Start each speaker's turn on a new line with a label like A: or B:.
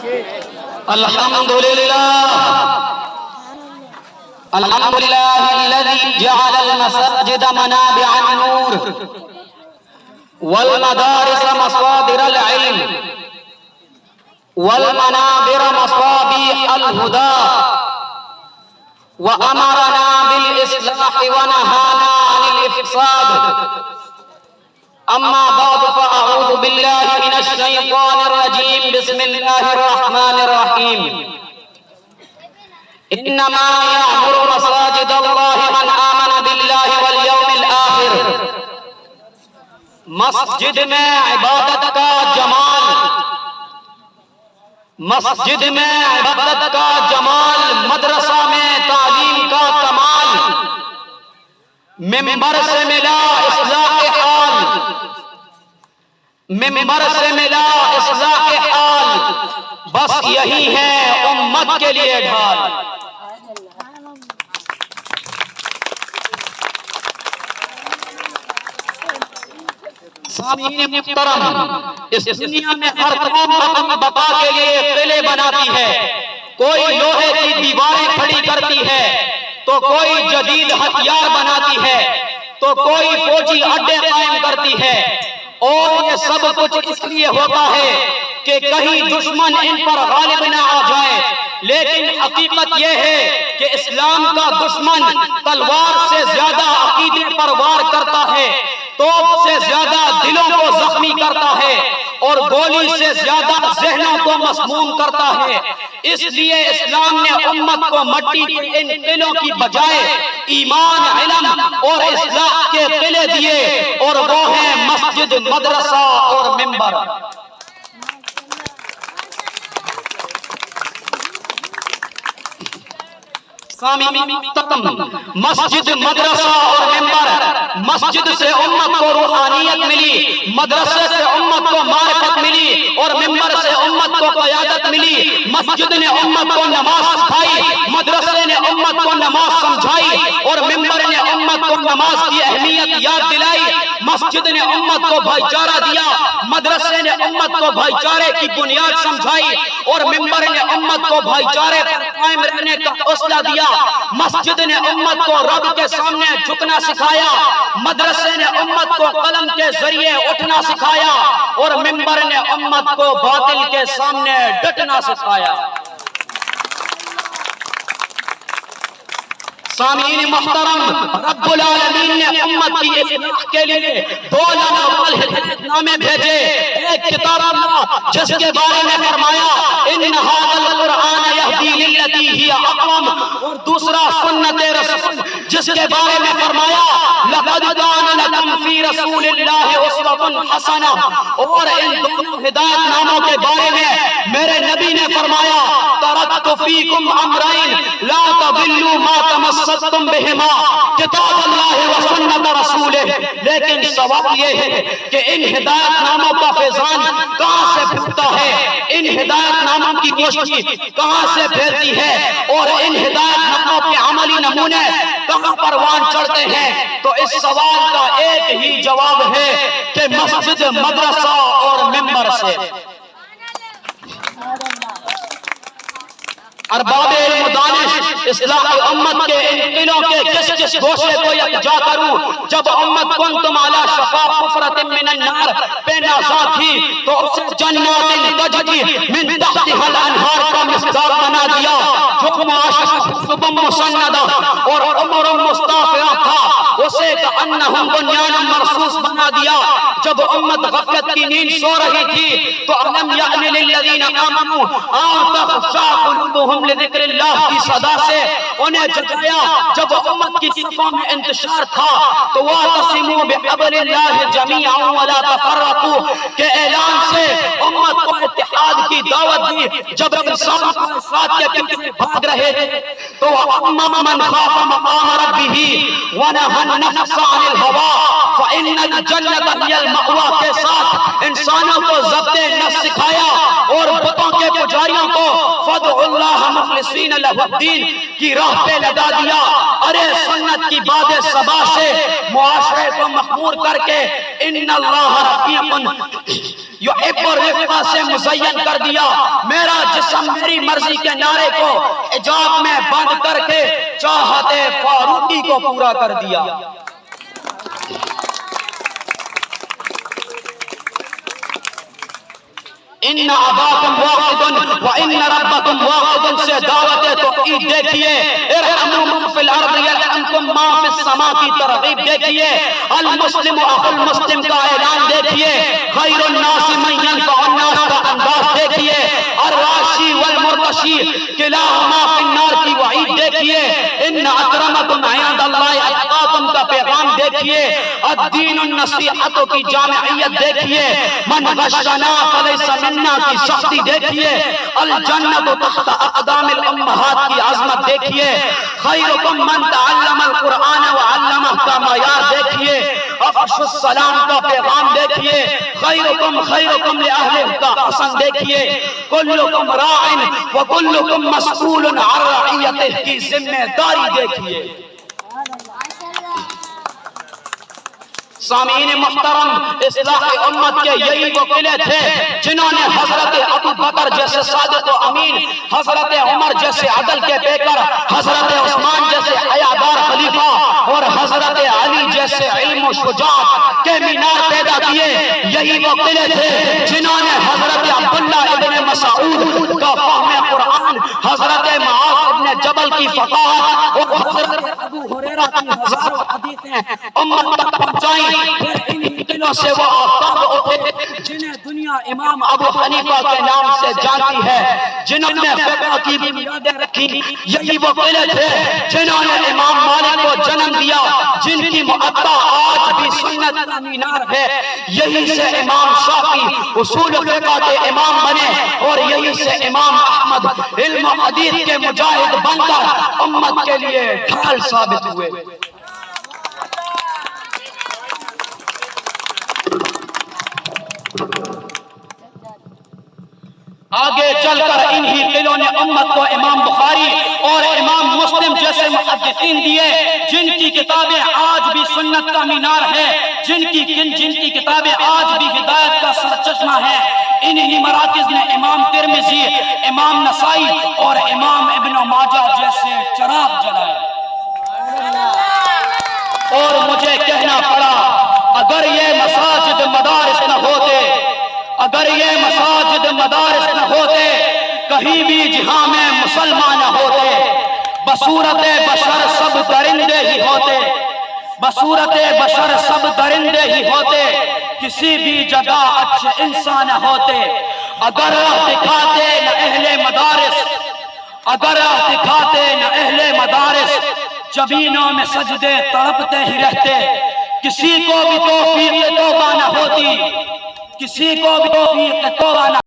A: الحمد لله الذي جعل المساجد منابع النور والمدارس مصادر العلم والمنابر مصابيح الهدى وأمرنا بالإصلاح ونهانا عن الإفساد. أما بعد فأعوذ بالله من الشيطان الرجيم. بسم الله الرحمن الرحيم. إنما يعمر مساجد الله من آمن بالله واليوم الآخر. مسجد میں عبادت کا جمال، مسجد میں عبادت کا جمال، مدرسہ میں تعلیم کا کمال، ممبر سے ملا اصلاح حال، ممبر سے ملا اصلاح حال، بس یہی ہے امت کے لیے ڈھال. سامعین محترم، اس دنیا میں ہر قوم اپنی بقا کے لیے قلعے بناتی ہے. کوئی لوہے کی دیواریں کھڑی کرتی ہے، تو کوئی جدید ہتھیار بناتی ہے، تو کوئی فوجی اڈے قائم کرتی ہے. اور یہ سب کچھ اس لیے ہوتا ہے کہ کہیں دشمن ان پر غالب نہ آ جائے. لیکن حقیقت یہ ہے کہ اسلام کا دشمن تلوار سے زیادہ عقیدے پر وار کرتا ہے، توپ سے زیادہ دلوں کو زخمی کرتا ہے، اور گولی سے زیادہ ذہنوں کو مسموم کرتا ہے. اس لیے اسلام نے امت کو مٹی کے ان قلعوں کی بجائے ایمان، علم اور اصلاح کے قلعے دیے، اور وہ ہیں مسجد، مدرسہ اور ممبر. مسجد، مدرسہ اور ممبر. مسجد سے امت کو روحانیت ملی، مدرسے سے امت کو معرفت ملی، اور ممبر سے امت کو قیادت ملی. مسجد نے امت کو نماز سکھائی، مدرسے نے امت کو نماز سمجھائی، اور ممبر نے امت کو نماز کی اہمیت یاد دلائی. مسجد نے امت کو بھائی چارہ دیا، مدرسے نے امت کو بھائی چارے کی بنیاد سمجھائی، اور ممبر نے امت کو بھائی چارے پر قائم رہنے کا حوصلہ دیا. مسجد نے امت کو رب کے سامنے جھکنا سکھایا، مدرسے نے امت کو قلم کے ذریعے اٹھنا سکھایا، اور ممبر نے امت کو باطل کے سامنے ڈٹنا سکھایا. سامعین محترم، رب العالمین نے امت کی اصلاح کے لیے 2 لامحال ہدایت نامے بھیجے. ایک کتاب اللہ جس کے بارے میں فرمایا ان ھذا القرآن یہدی للتی ہی اقوم، اور دوسرا سنت رسول جس کے بارے میں فرمایا لقد کان لکم فی رسول اللہ اسوۃ حسنہ. اور ان دونوں ہدایت ناموں کے بارے میں میرے نبی نے فرمایا ترکت فیکم امرین لا تضلوا ما تمسکتم بہما، کتاب اللہ و سنت رسولہ. لیکن سوال یہ ہے کہ ان ہدایت ناموں کا فیضان کہاں سے پھوٹتا ہے، ان ہدایت ناموں کی روشنی کہاں سے پھیلتی ہے، اور ان ہدایت ناموں کے عملی نمونے کہاں پروان چڑھتے ہیں؟ تو اس سوال کا ایک ہی جواب ہے کہ مسجد، مدرسہ اور ممبر سے. ارباب علم و دانش، اصلاح امت کے ان قلعوں کے کس کس گوشے کو یکجا کروں. جب امت کنتم علی شفا حفرۃ من النار پہ نازا تھی تو اسے جنات تجری من تحتها الانہار کا مصداق بنا دیا. حکم عاشق حب مسندہ اور عمر مستعفیہ تھا، اسے کأنہم بنیان مرصوص بنا دیا. جب امت غفلت کی نیند سو رہی تھی تو الم یأن للذین آمنوا ان تخشع قلوبہم لذکر اللہ کی صدا سے انہیں جگایا. جب امت کی صفوں میں انتشار تھا تو وَاعْتَصِمُوا بِحَبْلِ اللَّهِ جَمِيعًا وَلَا تَفَرَّقُوا کے اعلان سے امت کو اتحاد کی دعوت دی. جب انسان ساتھ کے پیچھے بھاگ رہے تھے تو اما من خاف مقام ربہ ونہى النفس عن الہوى فإن الجنة هي المأوى کے ساتھ انسانوں کو ضبط نفس سکھایا اور بتوں کے پجاریوں کو فادعوا اللہ مخلصین لہ الدین کی راہ پہ لگا دیا. ارے سنت کی باد صبا سے معاشرے کو مخمور کر کے ان اللہ رفیق یحب الرفق سے مزین کر دیا. میرا شم میری مرضی کے نعرے کو حجاب میں بند کر کے چاہت فاروقی کو پورا کر دیا۔ ان اباکم واحد وان ربکم واحد سے دعوت توحید دیکھیے، ارحموا من فی الارض یرحمکم من فی السماء کی ترغیب دیکھیے، المسلم اخو المسلم کا اعلان دیکھیے، خیر الناس من ینفع الناس کا انداز دیکھیے، الراشی والمرتشی کلاہما فی النار کی وعید دیکھیے، ان اکرمکم عند اللہ اتقاکم کا پیغام دیکھیے، الدین النصیحت کی جامعیت دیکھیے، من غشنا فلیس منا کی سختی دیکھیے، الجنت تحت اقدام الامہات کی عظمت دیکھیے، خیرکم من تعلم القرآن وعلمہ کا معیار دیکھیے، افشوا السلام کا پیغام دیکھیے، خیرکم خیرکم لأہلہ کا حسن دیکھیے، کلکم راع وکلکم مسئول عن رعیتہ کی ذمہ داری دیکھیے۔ سامعین محترم، اصلاح امت کے یہی وہ قلعے تھے جنہوں نے حضرت ابو بکر جیسے صادق و امین، حضرت عمر جیسے عدل کے پیکر، حضرت عثمان جیسے حیادار خلیفہ اور حضرت علی جیسے علم و شجاعت کے مینار پیدا کیے۔ یہی وہ قلعے تھے جنہوں نے حضرت عبداللہ ابن مسعود کا فہم قرآن، حضرت معاذ ابن جبل کی فقاہت اور حضرت ابو ہریرہ کی ہزاروں حدیثیں امت تک پہنچائیں۔ پھر انہی دلوں سے وہ آفتاب اٹھے جنہیں دنیا امام ابو حنیفہ کے نام سے جانتی ہے، جنہوں نے فقہ کی بنیادیں رکھی۔ یہی وہ قلعے تھے جنہوں نے امام مالک کو جنم دیا، جن کی معطا آج بھی سنت کا مینار ہے۔ یہی سے امام شافعی اصول فقہ کے امام بنے اور یہی سے امام احمد علم و حدیث کے مجاہد بن کر امت کے لیے ڈھال ثابت ہوئے۔ آگے چل کر انہی قلعوں نے امت کو امام بخاری اور امام مسلم جیسے محدثین دیے، جن کی کتابیں آج بھی سنت کا مینار ہے، جن کی کتابیں آج بھی ہدایت کا سرچشمہ ہے۔ انہی مراکز نے امام ترمذی، امام نسائی اور امام ابن ماجہ جیسے چراغ جلائے۔ اور مجھے کہنا پڑا، اگر یہ مساجد مدارس نہ ہوتے، اگر یہ مساجد مدارس نہ ہوتے، کہیں بھی جہاں میں مسلمان نہ ہوتے، بصورت بشر سب درندے ہی ہوتے، بصورت بشر سب درندے ہی ہوتے، کسی بھی جگہ اچھے انسان نہ ہوتے۔ اگر راہ دکھاتے نہ اہل مدارس، اگر راہ دکھاتے نہ اہل مدارس، جبینوں میں سجدے تڑپتے ہی رہتے، کسی کو بھی توفیق توبہ نہ ہوتی، کسی کو بھی توفیق توبہ نہ